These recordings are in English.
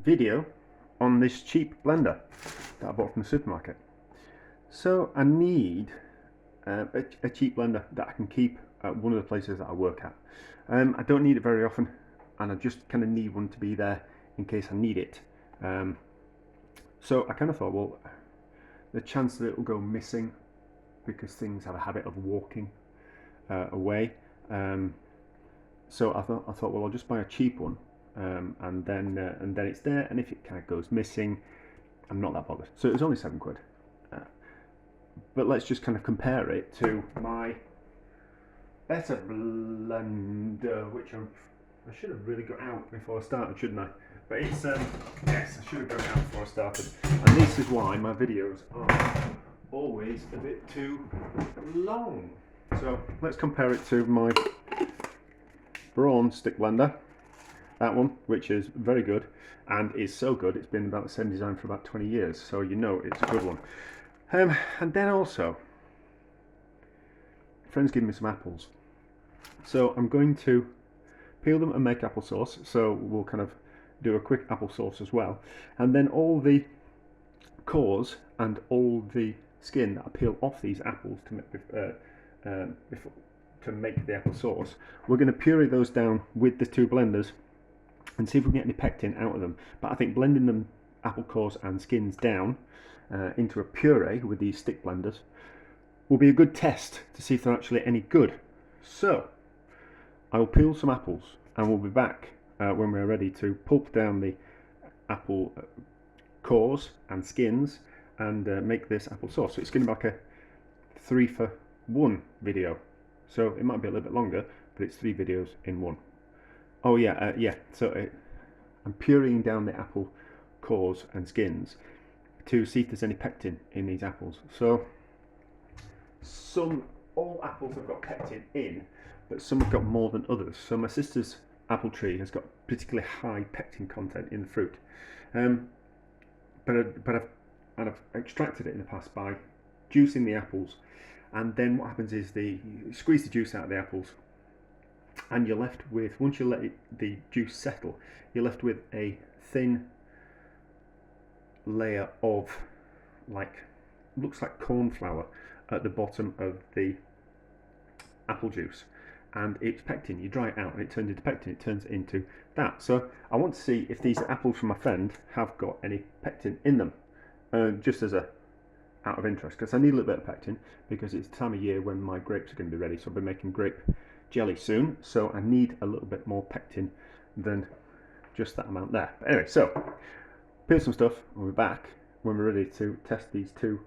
video on this cheap blender that I bought from the supermarket. So I need a cheap blender that I can keep at one of the places that I work at. I don't need it very often, and I just kind of need one to be there in case I need it. So I kind of thought, well, the chance that it will go missing because things have a habit of walking away. So I thought, well, I'll just buy a cheap one, and then it's there. And if it kind of goes missing, I'm not that bothered. So it was only £7. But let's just kind of compare it to my better blender, which I should have really got out before I started, shouldn't I? But it's yes, I should have got out before I started. And this is why my videos are always a bit too long. So let's compare it to my Braun stick blender, that one, which is very good and is so good it's been about the same design for about 20 years, so you know it's a good one. And then also, friends give me some apples, so I'm going to peel them and make applesauce. So we'll kind of do a quick applesauce as well, and then all the cores and all the skin that I peel off these apples to make the applesauce, we're going to puree those down with the two blenders and see if we can get any pectin out of them. But I think blending them apple cores and skins down into a puree with these stick blenders will be a good test to see if they're actually any good. So I will peel some apples and we'll be back when we're ready to pulp down the apple cores and skins and make this applesauce. So it's going to be like a 3-for-1 video. So it might be a little bit longer, but it's 3 videos in one. Oh yeah, so I'm pureeing down the apple cores and skins to see if there's any pectin in these apples. So all apples have got pectin in, but some have got more than others. So my sister's apple tree has got particularly high pectin content in the fruit. But I've extracted it in the past by juicing the apples, and then what happens is you squeeze the juice out of the apples, and you're left with, once you let the juice settle, you're left with a thin layer of looks like corn flour at the bottom of the apple juice, and it's pectin. You dry it out and it turns into pectin. It turns into that. So I want to see if these apples from my friend have got any pectin in them, just as a out of interest, because I need a little bit of pectin because it's the time of year when my grapes are going to be ready. So I'll be making grape jelly soon, so I need a little bit more pectin than just that amount there. But anyway, so peel some stuff and we'll be back when we're ready to test these two,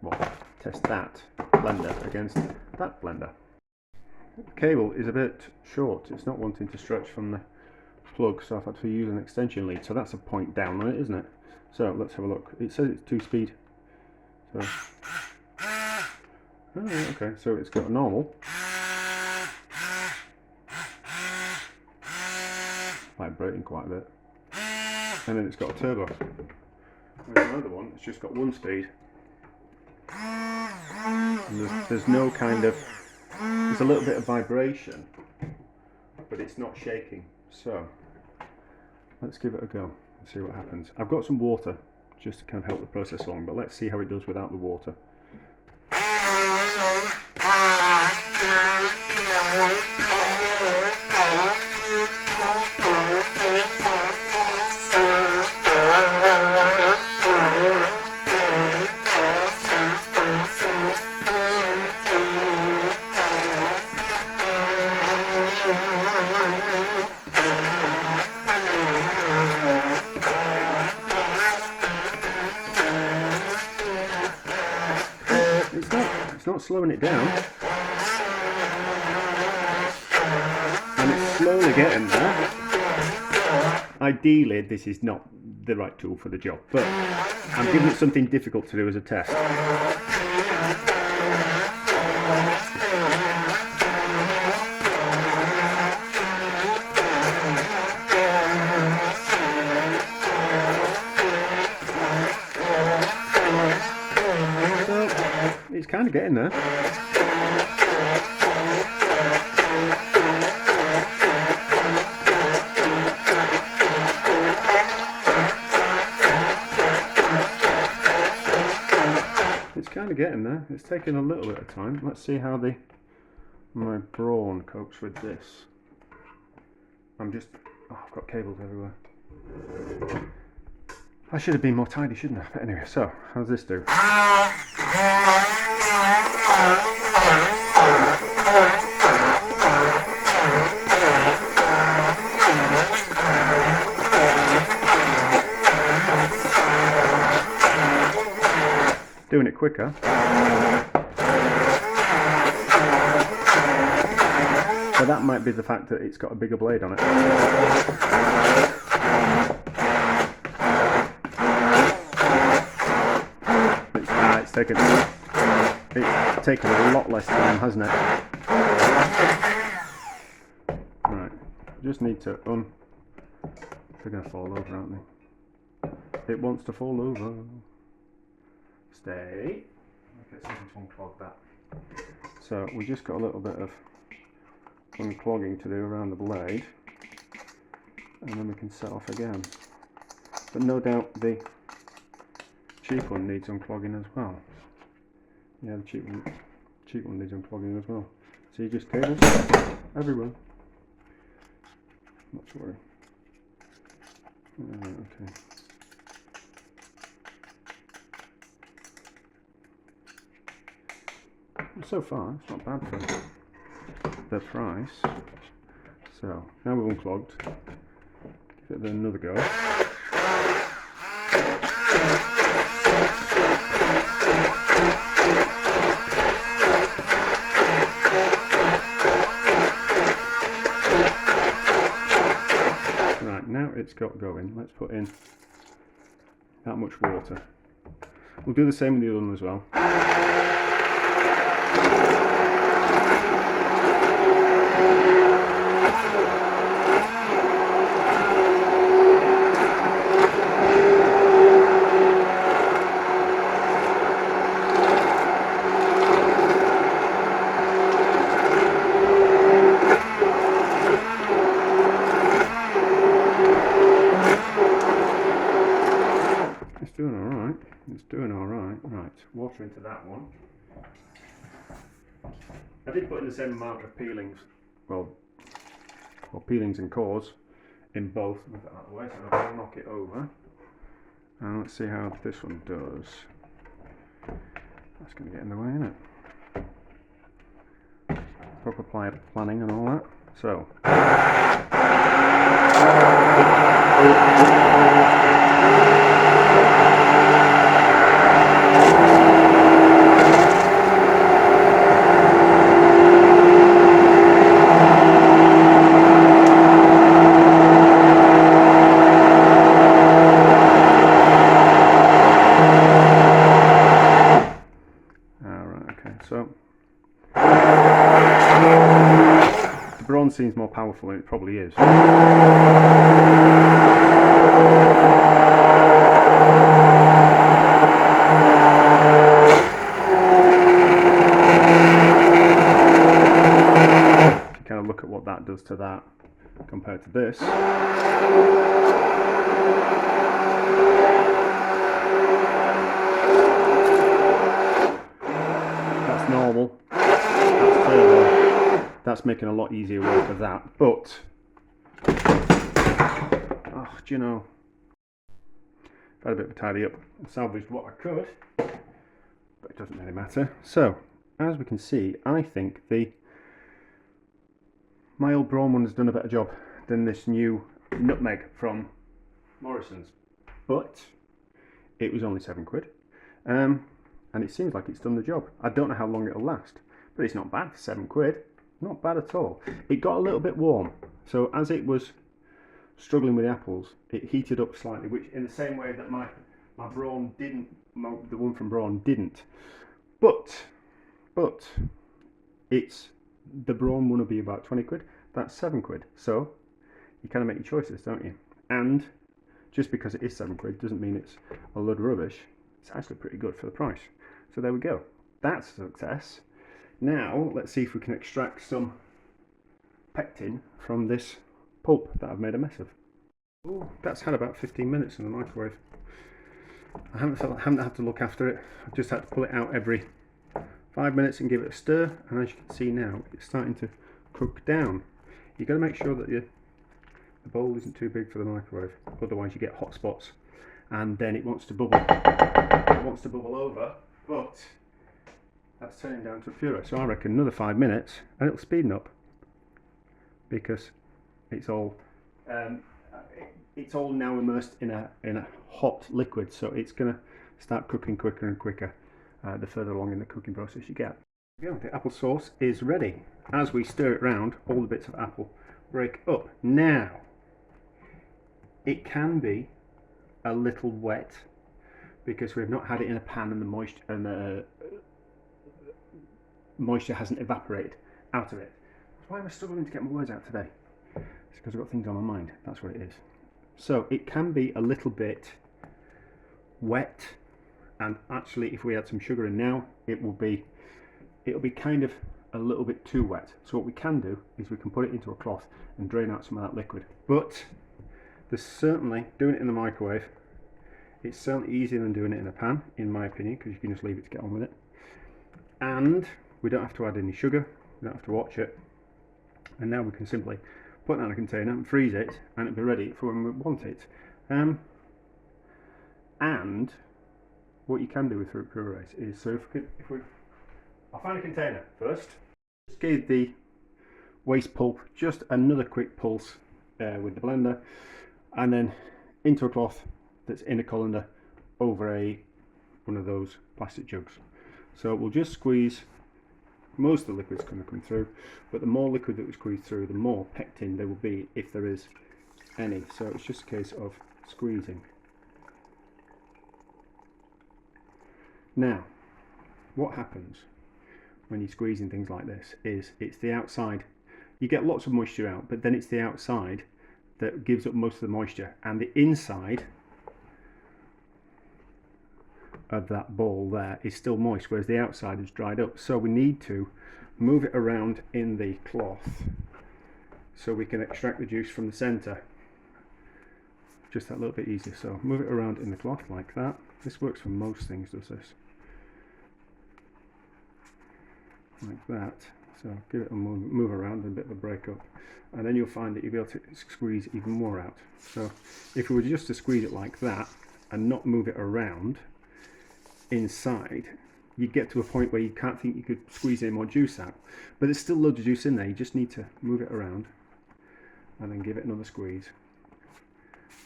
well, test that blender against that blender. The cable is a bit short, it's not wanting to stretch from the plug, so I've had to use an extension lead, so that's a point down on it, isn't it? So let's have a look. It says it's 2-speed. So, oh, okay, so it's got a normal, vibrating quite a bit, and then it's got a turbo. Whereas another one, it's just got 1 speed, and there's no kind of, there's a little bit of vibration, but it's not shaking. So let's give it a go and see what happens. I've got some water just to kind of help the process along, but let's see how it does without the water. It's not slowing it down, and it's slowly getting there. Ideally this is not the right tool for the job, but I'm giving it something difficult to do as a test. It's kind of getting there. kind of getting there. It's taking a little bit of time. Let's see how my brawn copes with this. I've got cables everywhere. I should have been more tidy, shouldn't I? But anyway, so how does this do? Doing it quicker. But that might be the fact that it's got a bigger blade on it. It's taken a lot less time, hasn't it? Right, just need to they're going to fall over, aren't they? It wants to fall over. Stay. Okay, something to unclog that. So we just got a little bit of unclogging to do around the blade, and then we can set off again. But no doubt the cheap one needs unclogging as well. Yeah, the cheap one needs unclogging as well. So you just cables everywhere. Not to worry. Okay. So far, it's not bad for the price. So now we've unclogged. Give it another go. Right, now it's got going. Let's put in that much water. We'll do the same with the other one as well. It's doing alright. Right, water into that one. I did put in the same amount of peelings, or peelings and cores in both. Move that out of the way, so I'll knock it over. And let's see how this one does. That's going to get in the way, isn't it? Proper planning and all that. So. So the bronze seems more powerful than it probably is. If you kind of look at what that does to that compared to this. Normal. That's turbo. That's making a lot easier work of that. But do you know, I've had a bit of a tidy up and salvaged what I could, but it doesn't really matter. So as we can see, I think my old brawn one has done a better job than this new nutmeg from Morrison's, but it was only £7. And it seems like it's done the job. I don't know how long it'll last, but it's not bad for £7. Not bad at all. It got a little bit warm, so as it was struggling with the apples, it heated up slightly, which in the same way that my brawn didn't, the one from Brawn didn't. But it's the brawn one will be about £20. That's £7. So you kind of make your choices, don't you? And just because it is £7 doesn't mean it's a load of rubbish. It's actually pretty good for the price. So there we go. That's a success. Now let's see if we can extract some pectin from this pulp that I've made a mess of. Ooh, that's had about 15 minutes in the microwave. I haven't had to look after it. I've just had to pull it out every 5 minutes and give it a stir, and as you can see now, it's starting to cook down. You've got to make sure that the bowl isn't too big for the microwave, otherwise you get hot spots, and then it wants to bubble. It wants to bubble over, but that's turning down to a puree. So I reckon another 5 minutes, and it'll speeden up because it's all now immersed in a hot liquid, so it's going to start cooking quicker and quicker the further along in the cooking process you get. The apple sauce is ready. As we stir it round, all the bits of apple break up. Now, it can be a little wet because we've not had it in a pan and the moisture hasn't evaporated out of it. That's why I'm struggling to get my words out today. It's because I've got things on my mind. That's what it is. So it can be a little bit wet, and actually if we add some sugar in now, it'll be kind of a little bit too wet. So what we can do is we can put it into a cloth and drain out some of that liquid. But there's certainly, doing it in the microwave, it's certainly easier than doing it in a pan, in my opinion, because you can just leave it to get on with it. And we don't have to add any sugar, we don't have to watch it. And now we can simply put that in a container and freeze it, and it'll be ready for when we want it. And what you can do with fruit purees is, so I'll find a container first. Just give the waste pulp just another quick pulse with the blender, and then into a cloth that's in a colander over one of those plastic jugs. So we'll just squeeze. Most of the liquid's going to come through, but the more liquid that we squeeze through, the more pectin there will be, if there is any. So it's just a case of squeezing. Now, what happens when you're squeezing things like this is it's the outside. You get lots of moisture out, but then it's the outside that gives up most of the moisture, and the inside of that ball there is still moist, whereas the outside is dried up. So we need to move it around in the cloth so we can extract the juice from the center just that little bit easier. So move it around in the cloth like that. This works for most things, does this, like that. So give it a move around and a bit of a break up, and then you'll find that you'll be able to squeeze even more out. So if we were just to squeeze it like that and not move it around inside, you get to a point where you can't think you could squeeze any more juice out, but there's still loads of juice in there. You just need to move it around and then give it another squeeze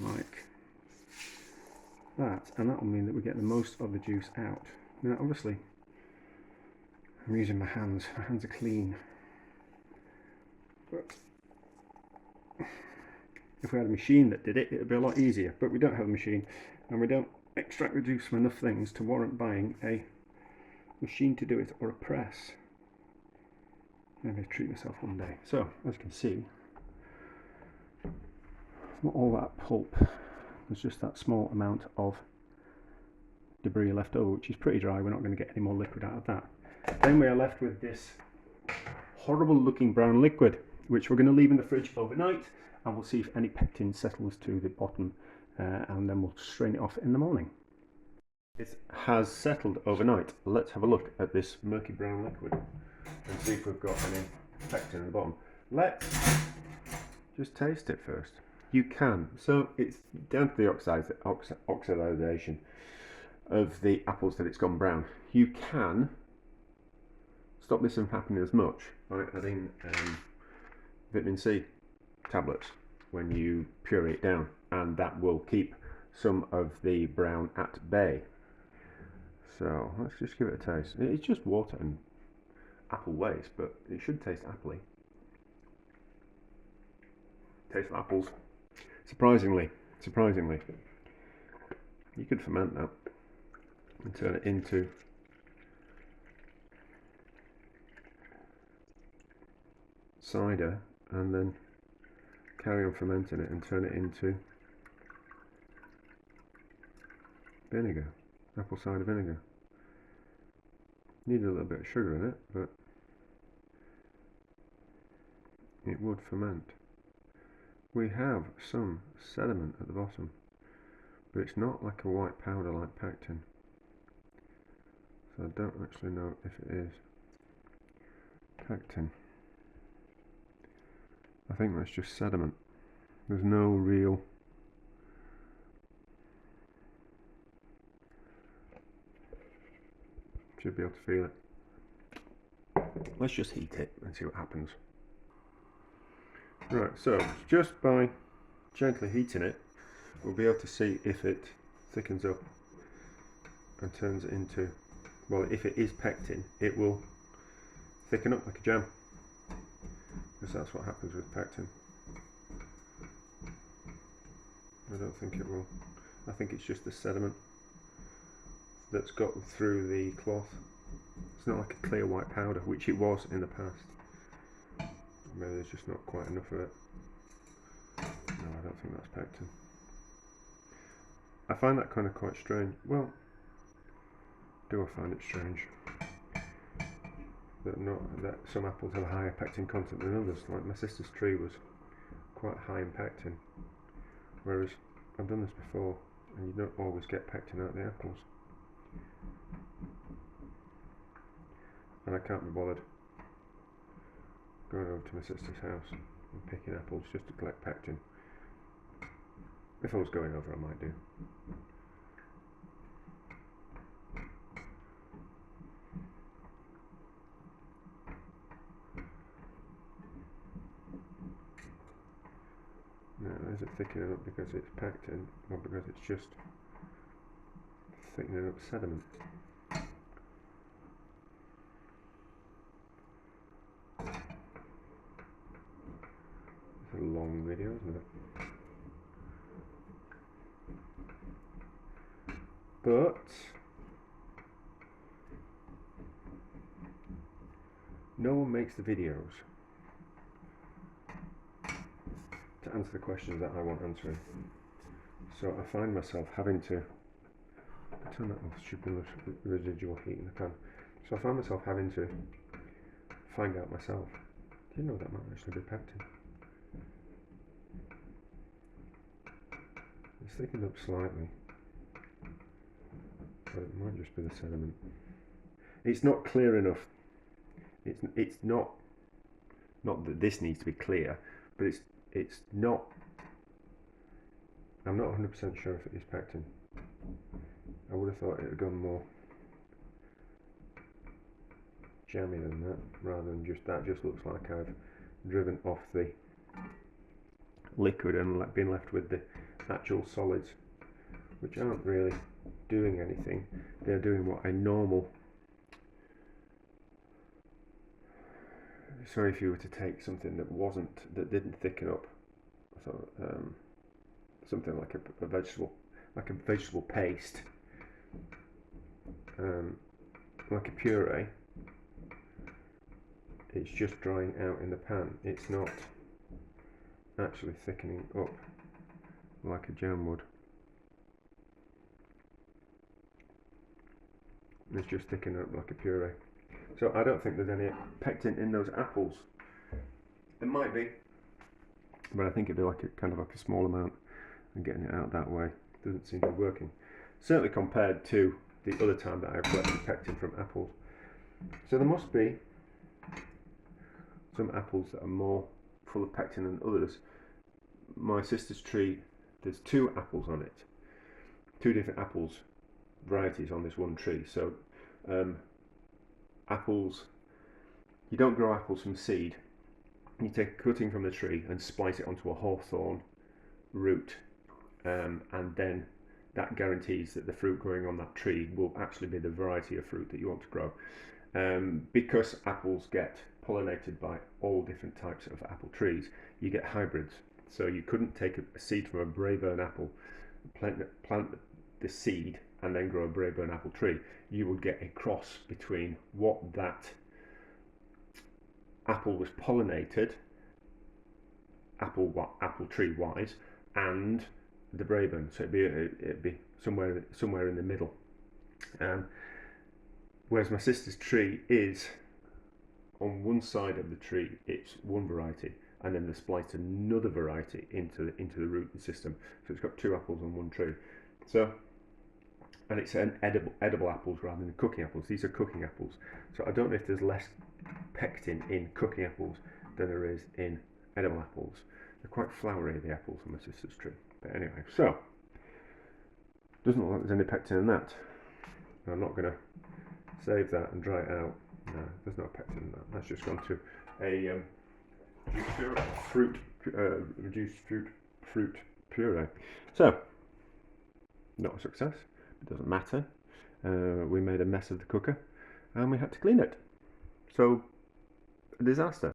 like that, and that will mean that we get the most of the juice out. Now obviously I'm using my hands are clean, but if we had a machine that did it, it would be a lot easier, but we don't have a machine, and we don't extract the juice from enough things to warrant buying a machine to do it, or a press. Maybe I'll treat myself one day. So as you can see, it's not all that pulp, there's just that small amount of debris left over, which is pretty dry. We're not going to get any more liquid out of that. Then we are left with this horrible looking brown liquid, which we're going to leave in the fridge overnight, and we'll see if any pectin settles to the bottom, and then we'll strain it off in the morning. It has settled overnight. Let's have a look at this murky brown liquid and see if we've got any pectin at the bottom. Let's just taste it first. You can. So it's down to the oxidation of the apples that it's gone brown. You can stop this from happening as much by adding vitamin C tablets when you puree it down, and that will keep some of the brown at bay. So let's just give it a taste. It's just water and apple waste, but it should taste appley. Taste of apples. Surprisingly, you could ferment that and turn it into cider, and then carry on fermenting it and turn it into vinegar, apple cider vinegar. Need a little bit of sugar in it, but it would ferment. We have some sediment at the bottom, but it's not like a white powder like pectin. So I don't actually know if it is pectin. I think that's just sediment. There's no real should be able to feel it. Let's just heat it and see what happens. Right, so just by gently heating it, we'll be able to see if it thickens up and turns into, well, if it is pectin, it will thicken up like a jam, because that's what happens with pectin. I don't think it will. I think it's just the sediment that's got through the cloth. It's not like a clear white powder, which it was in the past. Maybe there's just not quite enough of it. No, I don't think that's pectin. I find that kind of quite strange. Well, do I find it strange that some apples have a higher pectin content than others? Like my sister's tree was quite high in pectin, whereas I've done this before and you don't always get pectin out of the apples. And I can't be bothered going over to my sister's house and picking apples just to collect pectin. If I was going over, I might do. Now, is it thickening up because it's pectin or because it's just thickening up sediment? It's a long video, isn't it? But no one makes the videos to answer the questions that I want answering. So I find myself having to turn that off, stupid residual heat in the pan. So I find myself having to find out myself. Do you know that might actually be pectin? It's thickened up slightly, but it might just be the sediment. It's not clear enough. It's not that this needs to be clear, but it's not. I'm not 100% sure if it is pectin. I would have thought it had gone more jammy than that, rather than just that. Just looks like I've driven off the liquid and been left with the actual solids, which aren't really doing anything. They're doing what a normal. So if you were to take something that didn't thicken up, so something like a vegetable paste, like a puree, it's just drying out in the pan. It's not actually thickening up like a jam would. It's just thickening up like a puree. So I don't think there's any pectin in those apples. There might be, but I think it'd be like a small amount, and getting it out that way doesn't seem to be working. Certainly compared to the other time that I've collected pectin from apples. So there must be some apples that are more full of pectin than others. My sister's tree, there's 2 apples on it, 2 different apples varieties on this one tree. So apples, you don't grow apples from seed. You take a cutting from the tree and splice it onto a hawthorn root, and then that guarantees that the fruit growing on that tree will actually be the variety of fruit that you want to grow. Because apples get pollinated by all different types of apple trees, you get hybrids. So you couldn't take a seed from a Braeburn apple, plant the seed and then grow a Braeburn apple tree. You would get a cross between what that apple was pollinated, apple tree wise, and the Braeburn. So it'd be somewhere in the middle. Whereas my sister's tree is, on one side of the tree it's one variety, and then they spliced another variety into the rooting system. So it's got 2 apples on one tree. So, and it's an edible apples rather than cooking apples. These are cooking apples. So I don't know if there's less pectin in cooking apples than there is in edible apples. They're quite flowery, the apples on my sister's tree. But anyway, so doesn't look like there's any pectin in that. I'm not going to save that and dry it out. No, there's no pectin in that. That's just gone to a reduced fruit puree. So, not a success. It doesn't matter. We made a mess of the cooker and we had to clean it. So, a disaster.